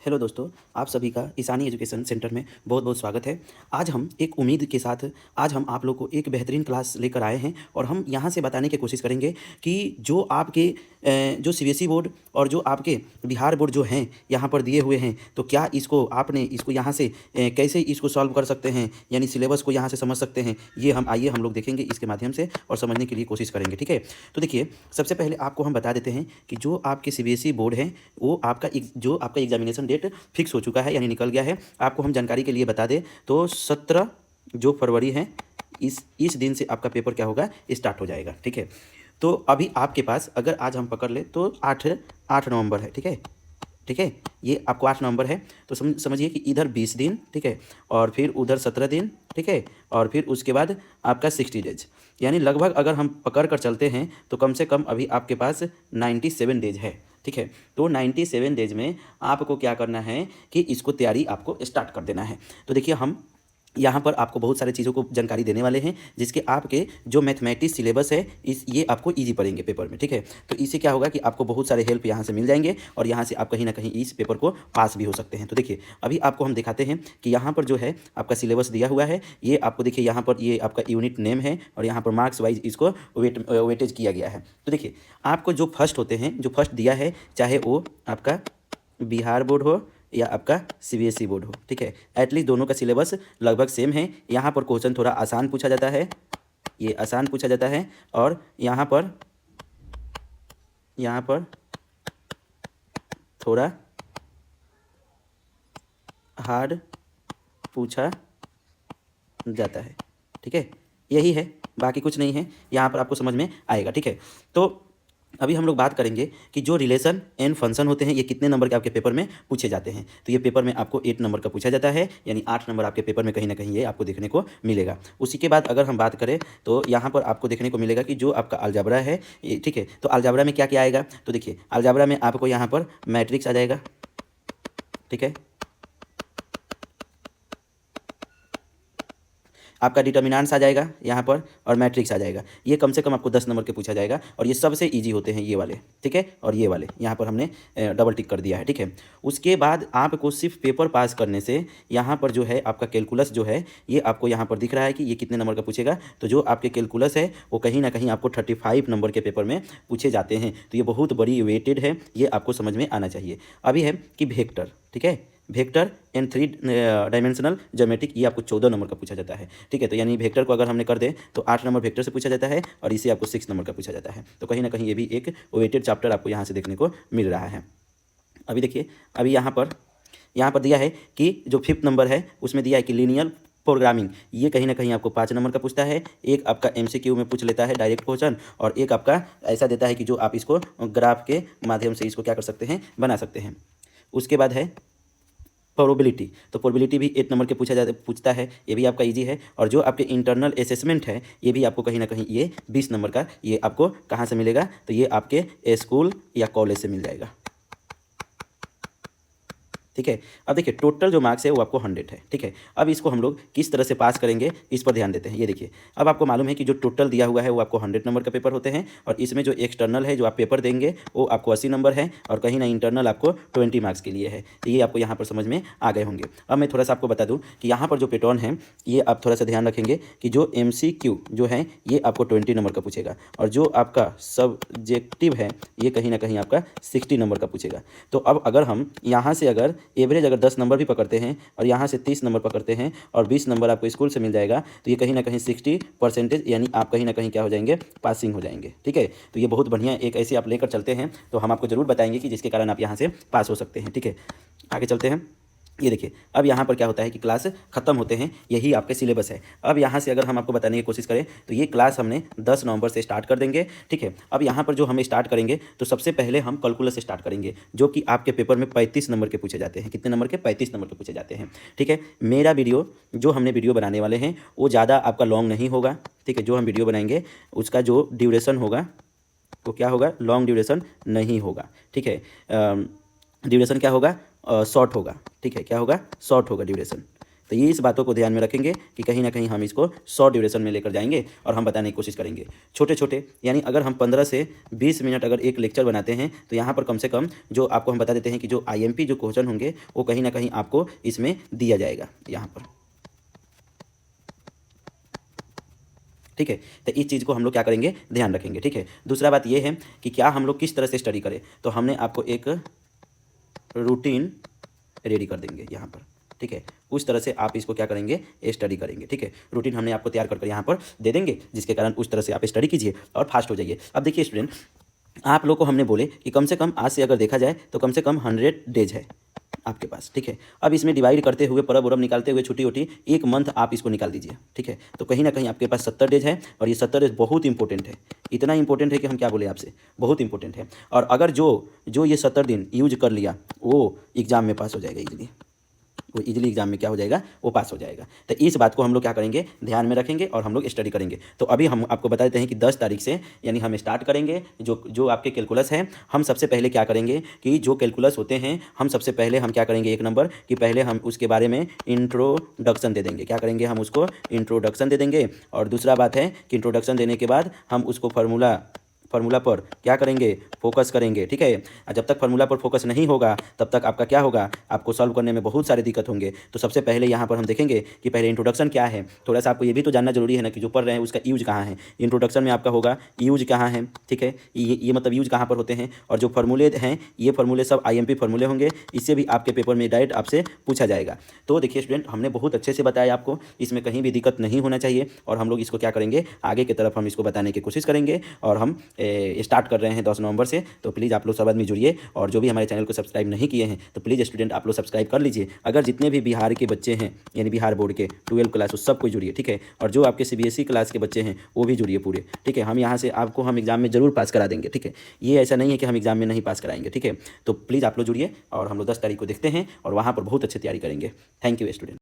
Hello दोस्तों, आप सभी का ईशानी एजुकेशन सेंटर में बहुत बहुत स्वागत है। आज हम एक उम्मीद के साथ आज हम आप लोग को एक बेहतरीन क्लास लेकर आए हैं और हम यहाँ से बताने की कोशिश करेंगे कि जो आपके जो सीबीएसई बोर्ड और जो आपके बिहार बोर्ड जो हैं यहाँ पर दिए हुए हैं, तो क्या इसको आपने इसको यहाँ से कैसे इसको सॉल्व कर सकते हैं, यानी सिलेबस को यहाँ से समझ सकते हैं। ये हम लोग देखेंगे इसके माध्यम से और समझने के लिए कोशिश करेंगे। ठीक है, तो देखिए, सबसे पहले आपको हम बता देते हैं कि जो आपके सीबीएसई बोर्ड हैं वो जो आपका एग्जामिनेशन डेट फिक्स हो चुका है, यानी निकल गया है। आपको हम जानकारी के लिए बता दें तो 17 जो फरवरी है, इस दिन से आपका पेपर क्या होगा, स्टार्ट हो जाएगा। ठीक है, तो अभी आपके पास अगर आज हम पकड़ ले तो 8 नवंबर है। ठीक है, ठीक है, ये आपको 8 नवंबर है, तो समझिए कि इधर 20 दिन, ठीक है, और फिर उधर 17 दिन, ठीक है, और फिर उसके बाद आपका 60 डेज, यानी लगभग अगर हम पकड़ कर चलते हैं तो कम से कम अभी आपके पास 97 डेज है। ठीक है, तो 97 डेज में आपको क्या करना है कि इसको तैयारी आपको स्टार्ट कर देना है। तो देखिए, हम यहाँ पर आपको बहुत सारे चीज़ों को जानकारी देने वाले हैं, जिसके आपके जो मैथमेटिक्स सिलेबस है ये आपको इजी पड़ेंगे पेपर में। ठीक है, तो इससे क्या होगा कि आपको बहुत सारे हेल्प यहाँ से मिल जाएंगे और यहाँ से आप कहीं ना कहीं इस पेपर को पास भी हो सकते हैं। तो देखिए, अभी आपको हम दिखाते हैं कि यहाँ पर जो है आपका सिलेबस दिया हुआ है। ये आपको देखिए, यहाँ पर ये आपका यूनिट नेम है और यहाँ पर मार्क्स वाइज इसको वेटेज किया गया है। तो देखिए, आपको जो फर्स्ट होते हैं, जो फर्स्ट दिया है, चाहे वो आपका बिहार बोर्ड हो या आपका सीबीएसई बोर्ड हो, ठीक है, एटलीस्ट दोनों का सिलेबस लगभग सेम है। यहाँ पर क्वेश्चन थोड़ा आसान पूछा जाता है, ये आसान पूछा जाता है, और यहाँ पर थोड़ा हार्ड पूछा जाता है। ठीक है, यही है, बाकी कुछ नहीं है, यहाँ पर आपको समझ में आएगा। ठीक है, तो अभी हम लोग बात करेंगे कि जो रिलेशन एंड फंक्शन होते हैं ये कितने नंबर के आपके पेपर में पूछे जाते हैं। तो ये पेपर में आपको 8 नंबर का पूछा जाता है, यानी 8 नंबर आपके पेपर में कहीं ना कहीं ये आपको देखने को मिलेगा। उसी के बाद अगर हम बात करें तो यहाँ पर आपको देखने को मिलेगा कि जो आपका अलजाब्रा है, ठीक है, तो अलजाब्रा में क्या क्या आएगा। तो देखिए, अलजाब्रा में आपको यहाँ पर मैट्रिक्स आ जाएगा। ठीक है, आपका डिटर्मिनेंट्स आ जाएगा यहाँ पर और मैट्रिक्स आ जाएगा। ये कम से कम आपको 10 नंबर के पूछा जाएगा और ये सबसे इजी होते हैं ये वाले। ठीक है, और ये वाले यहाँ पर हमने डबल टिक कर दिया है। ठीक है, उसके बाद आपको सिर्फ पेपर पास करने से यहाँ पर जो है आपका कैलकुलस जो है ये आपको यहाँ पर दिख रहा है कि ये कितने नंबर का पूछेगा। तो जो आपके कैलकुलस है वो कहीं ना कहीं आपको 35 नंबर के पेपर में पूछे जाते हैं। तो ये बहुत बड़ी वेटेड है, ये आपको समझ में आना चाहिए। अभी है कि वेक्टर, ठीक है, वेक्टर एंड 3 डायमेंशनल ज्योमेट्रिक, ये आपको 14 नंबर का पूछा जाता है। ठीक है, तो यानी वेक्टर को अगर हमने कर दें तो 8 नंबर वेक्टर से पूछा जाता है और इसे आपको 6 नंबर का पूछा जाता है। तो कहीं ना कहीं ये भी एक वेटेड चैप्टर आपको यहाँ से देखने को मिल रहा है। अभी देखिए, अभी यहाँ पर दिया है कि जो 5th नंबर है उसमें दिया है कि लीनियर प्रोग्रामिंग, ये कहीं ना कहीं आपको 5 नंबर का पूछता है। एक आपका एमसीक्यू में पूछ लेता है डायरेक्ट क्वेश्चन, और एक आपका ऐसा देता है कि जो आप इसको ग्राफ के माध्यम से इसको क्या कर सकते हैं, बना सकते हैं। उसके बाद है प्रोबेबिलिटी, तो प्रोबेबिलिटी भी 8 नंबर के पूछता है, ये भी आपका इजी है। और जो आपके इंटरनल असेसमेंट है ये भी आपको कहीं ना कहीं ये 20 नंबर का, ये आपको कहाँ से मिलेगा, तो ये आपके स्कूल या कॉलेज से मिल जाएगा। ठीक है, अब देखिए टोटल जो मार्क्स है वो आपको 100 है। ठीक है, अब इसको हम लोग किस तरह से पास करेंगे इस पर ध्यान देते हैं। ये देखिए, अब आपको मालूम है कि जो टोटल दिया हुआ है वो आपको 100 नंबर का पेपर होते हैं, और इसमें जो एक्सटर्नल है जो आप पेपर देंगे वो आपको 80 नंबर है, और कहीं ना इंटरनल आपको 20 मार्क्स के लिए है। तो ये आपको यहाँ पर समझ में आ गए होंगे। अब मैं थोड़ा सा आपको बता दूँ कि यहाँ पर जो पैटर्न है ये आप थोड़ा सा ध्यान रखेंगे कि जो MCQ जो है ये आपको 20 नंबर का पूछेगा, और जो आपका सब्जेक्टिव है ये कहीं ना कहीं आपका 60 नंबर का पूछेगा। तो अब अगर हम यहाँ से अगर एवरेज अगर 10 नंबर भी पकड़ते हैं और यहाँ से 30 नंबर पकड़ते हैं और 20 नंबर आपको स्कूल से मिल जाएगा, तो ये कहीं ना कहीं 60%, यानी आप कहीं ना कहीं क्या हो जाएंगे, पासिंग हो जाएंगे। ठीक है, तो ये बहुत बढ़िया एक ऐसे आप लेकर चलते हैं तो हम आपको जरूर बताएंगे कि जिसके कारण आप यहाँ से पास हो सकते हैं। ठीक है, आगे चलते हैं। ये देखिए, अब यहाँ पर क्या होता है कि क्लास खत्म होते हैं, यही आपके सिलेबस है। अब यहाँ से अगर हम आपको बताने की कोशिश करें तो ये क्लास हमने 10 नवंबर से स्टार्ट कर देंगे। ठीक है, अब यहाँ पर जो हम स्टार्ट करेंगे तो सबसे पहले हम कैलकुलस से स्टार्ट करेंगे, जो कि आपके पेपर में 35 नंबर के पूछे जाते हैं। कितने नंबर के? 35 नंबर के पूछे जाते हैं। ठीक है, मेरा वीडियो जो हमने वीडियो बनाने वाले हैं वो ज़्यादा आपका लॉन्ग नहीं होगा। ठीक है, जो हम वीडियो बनाएंगे उसका जो ड्यूरेशन होगा वो क्या होगा, लॉन्ग ड्यूरेशन नहीं होगा। ठीक है, ड्यूरेशन क्या होगा, शॉर्ट होगा। ठीक है, क्या होगा, शॉर्ट होगा ड्यूरेशन। तो ये इस बातों को ध्यान में रखेंगे कि कहीं ना कहीं हम इसको शॉर्ट ड्यूरेशन में लेकर जाएंगे और हम बताने की कोशिश करेंगे छोटे छोटे, यानी अगर हम 15 से 20 मिनट अगर एक लेक्चर बनाते हैं तो यहाँ पर कम से कम जो आपको हम बता देते हैं कि जो IMP जो क्वेश्चन होंगे वो कहीं ना कहीं आपको इसमें दिया जाएगा यहाँ पर, ठीक है। तो इस चीज़ को हम लोग क्या करेंगे, ध्यान रखेंगे, ठीक है। दूसरा बात ये है कि क्या हम लोग किस तरह से स्टडी करें, तो हमने आपको एक रूटीन रेडी कर देंगे यहाँ पर, ठीक है। उस तरह से आप इसको क्या करेंगे, स्टडी करेंगे, ठीक है। रूटीन हमने आपको तैयार कर यहाँ पर दे देंगे, जिसके कारण उस तरह से आप स्टडी कीजिए और फास्ट हो जाइए। अब देखिए स्टूडेंट, आप लोग को हमने बोले कि कम से कम आज से अगर देखा जाए तो कम से कम 100 डेज है आपके पास, ठीक है। अब इसमें डिवाइड करते हुए, परब वरब निकालते हुए, छुट्टी वुट्टी, एक मंथ आप इसको निकाल दीजिए, ठीक है। तो कहीं ना कहीं आपके पास 70 डेज है और ये 70 डेज बहुत इंपॉर्टेंट है, इतना इंपॉर्टेंट है कि हम क्या बोले आपसे, बहुत इंपॉर्टेंट है। और अगर जो ये 70 दिन यूज कर लिया वो एग्जाम में पास हो जाएगा इजीली, वो इजीली एग्जाम में क्या हो जाएगा, वो पास हो जाएगा। तो इस बात को हम लोग क्या करेंगे, ध्यान में रखेंगे और हम लोग स्टडी करेंगे। तो अभी हम आपको बता देते हैं कि 10 तारीख से यानी हम स्टार्ट करेंगे जो आपके कैलकुलस हैं। हम सबसे पहले क्या करेंगे कि जो कैलकुलस होते हैं हम सबसे पहले हम क्या करेंगे, एक नंबर कि पहले हम उसके बारे में इंट्रोडक्शन दे देंगे, क्या करेंगे, हम उसको इंट्रोडक्शन दे देंगे। और दूसरा बात है कि इंट्रोडक्शन देने के बाद हम उसको फार्मूला पर क्या करेंगे, फोकस करेंगे, ठीक है। और जब तक फार्मूला पर फोकस नहीं होगा तब तक आपका क्या होगा, आपको सॉल्व करने में बहुत सारे दिक्कत होंगे। तो सबसे पहले यहाँ पर हम देखेंगे कि पहले इंट्रोडक्शन क्या है, थोड़ा सा आपको ये भी तो जानना जरूरी है ना कि जो पढ़ रहे हैं उसका यूज कहाँ है। इंट्रोडक्शन में आपका होगा यूज कहाँ है, ठीक है, ये मतलब यूज कहाँ पर होते हैं। और जो फार्मूले हैं ये फार्मूले सब IMP फार्मूले होंगे, इससे भी आपके पेपर में डायरेक्ट आपसे पूछा जाएगा। तो देखिए स्टूडेंट, हमने बहुत अच्छे से बताया आपको, इसमें कहीं भी दिक्कत नहीं होना चाहिए। और हम लोग इसको क्या करेंगे, आगे की तरफ हम इसको बताने की कोशिश करेंगे। और हम स्टार्ट कर रहे हैं 10 नवंबर से, तो प्लीज़ आप लोग सब आदमी जुड़िए। और जो भी हमारे चैनल को सब्सक्राइब नहीं किए हैं तो प्लीज़ स्टूडेंट आप लोग सब्सक्राइब कर लीजिए। अगर जितने भी बिहार के बच्चे हैं यानी बिहार बोर्ड के 12 क्लास उस सब को जुड़िए, ठीक है। और जो आपके CBSE क्लास के बच्चे हैं वो भी जुड़िए पूरे, ठीक है। हम यहाँ से आपको हम एग्जाम में जरूर पास करा देंगे, ठीक है। ये ऐसा नहीं है कि हम एग्जाम में नहीं पास कराएंगे, ठीक है। तो प्लीज़ आप लोग जुड़िए और हम लोग 10 तारीख को देखते हैं और वहाँ पर बहुत अच्छी तैयारी करेंगे। Thank you student.